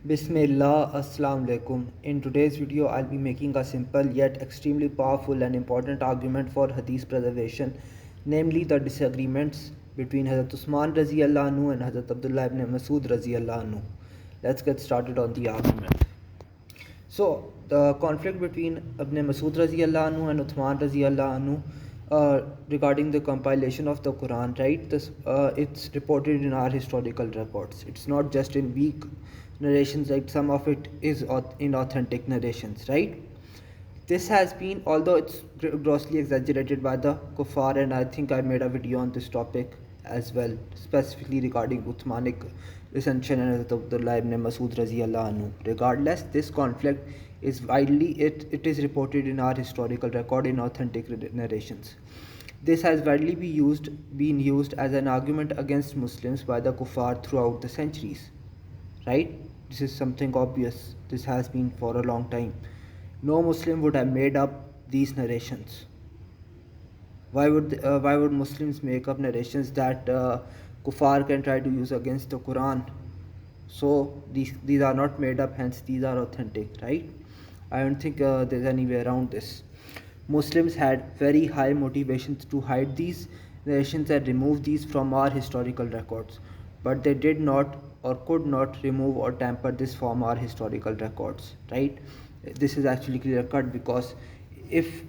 Bismillah, Assalamu alaikum. In today's video, I'll be making a simple yet extremely powerful and important argument for Hadith preservation, namely the disagreements between Hazrat Uthman Raziallahu anhu and Hazrat Abdullah ibn Masud Raziallahu anhu. Let's get started on the argument. So, the conflict between Ibn Masud Raziallahu anhu and Uthman Raziallahu anhu regarding the compilation of the Quran, right? It's reported in our historical records. It's not just in weak narrations, like some of it is in authentic narrations, right? This has been, although it's grossly exaggerated by the kuffar, and I think I made a video on this topic as well, specifically regarding Uthmanic recension and Hazrat Abdullah ibn Masud Raziallahu anhu. Regardless, this conflict is it is reported in our historical record in authentic narrations. This has widely been used as an argument against Muslims by the kuffar throughout the centuries, right? This is something obvious. This has been for a long time. No Muslim would have made up these narrations. Why would Muslims make up narrations that kuffar can try to use against the Quran? So these are not made up, hence these are authentic, right? I don't think there's any way around this. Muslims had very high motivations to hide these narrations and remove these from our historical records, but they did not or could not remove or tamper this from our historical records, right? This is actually clear cut, because if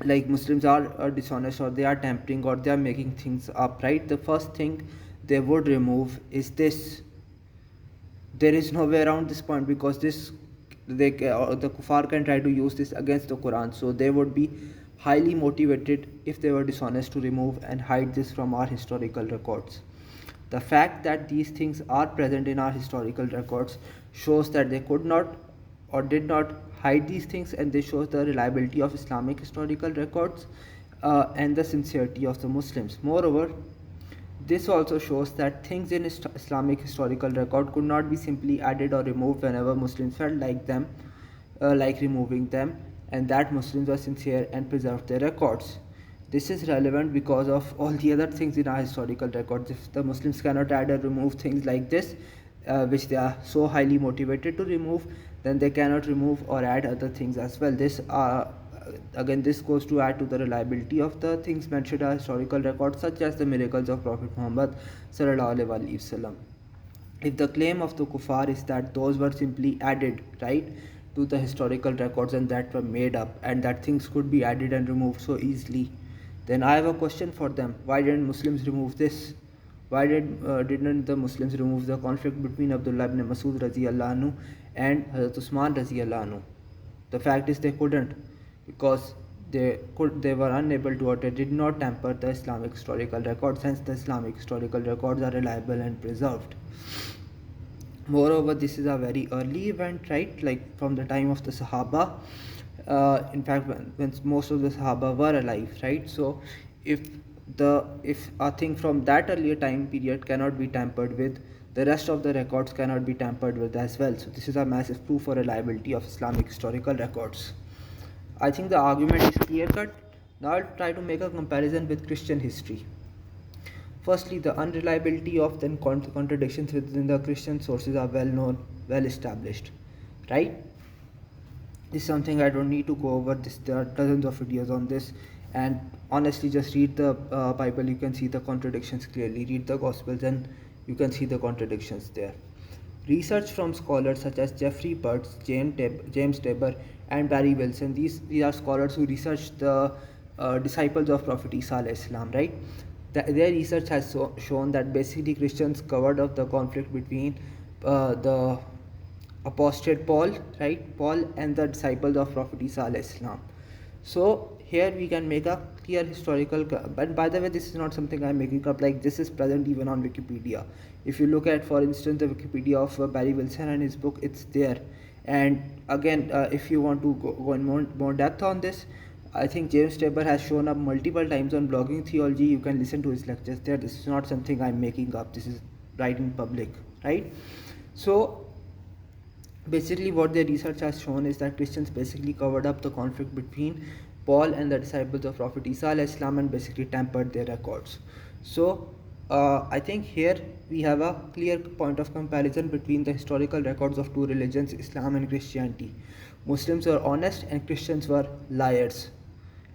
like Muslims are dishonest, or they are tampering, or they are making things up, right, the first thing they would remove is this. There is no way around this point, because the kuffar can try to use this against the Quran, so they would be highly motivated, if they were dishonest, to remove and hide this from our historical records. The fact that these things are present in our historical records shows that they could not or did not hide these things, and this shows the reliability of Islamic historical records and the sincerity of the Muslims. Moreover, this also shows that things in Islamic historical record could not be simply added or removed whenever Muslims felt like removing them, and that Muslims were sincere and preserved their records. This is relevant because of all the other things in our historical records. If the Muslims cannot add or remove things like this, which they are so highly motivated to remove, then they cannot remove or add other things as well. This goes to add to the reliability of the things mentioned in our historical records, such as the miracles of Prophet Muhammad sallallahu alaihi wasallam. If the claim of the kuffar is that those were simply added, right, to the historical records, and that were made up, and that things could be added and removed so easily, then I have a question for them. Why didn't Muslims remove this? Why didn't the Muslims remove the conflict between Abdullah ibn Masud Raziallahu anhu and Hazrat Usman Raziallahu anhu? The fact is they couldn't, because they were unable to, or they did not tamper the Islamic historical records. Hence, the Islamic historical records are reliable and preserved. Moreover, this is a very early event, right? Like from the time of the Sahaba. In fact, when most of the Sahaba were alive, right? So, if a thing from that earlier time period cannot be tampered with, the rest of the records cannot be tampered with as well. So, this is a massive proof for reliability of Islamic historical records. I think the argument is clear cut. Now, I'll try to make a comparison with Christian history. Firstly, the unreliability of the contradictions within the Christian sources are well known, well established, right? This is something I don't need to go over. There are dozens of videos on this, and honestly, just read the Bible. You can see the contradictions clearly. Read the Gospels, and you can see the contradictions there. Research from scholars such as Jeffrey Burtz, James Tabor, and Barry Wilson. These are scholars who researched the disciples of Prophet Isa alayhi salam, right? Their research has shown that basically Christians covered up the conflict between the apostate Paul, right? Paul and the disciples of Prophet Isa alayhi salam. So here we can make a clear historical, but by the way, this is not something I'm making up. Like, this is present even on Wikipedia. If you look at, for instance, the Wikipedia of Barry Wilson and his book, it's there. And again, if you want to go in more depth on this, I think James Tabor has shown up multiple times on Blogging Theology. You can listen to his lectures there. This is not something I'm making up. This is right in public, right? So basically what their research has shown is that Christians basically covered up the conflict between Paul and the disciples of Prophet Isa alayhi salam, and basically tampered their records. So I think here we have a clear point of comparison between the historical records of two religions, Islam and Christianity. Muslims were honest and Christians were liars.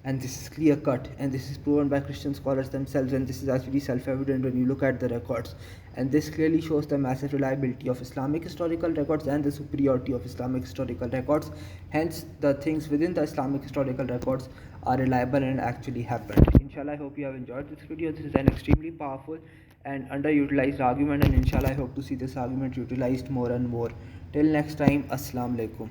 And this is clear cut, and this is proven by Christian scholars themselves, and this is actually self evident when you look at the records. And this clearly shows the massive reliability of Islamic historical records and the superiority of Islamic historical records. Hence, the things within the Islamic historical records are reliable and actually happened. Inshallah, I hope you have enjoyed this video. This is an extremely powerful and underutilized argument, and inshallah, I hope to see this argument utilized more and more. Till next time, Assalamu alaikum.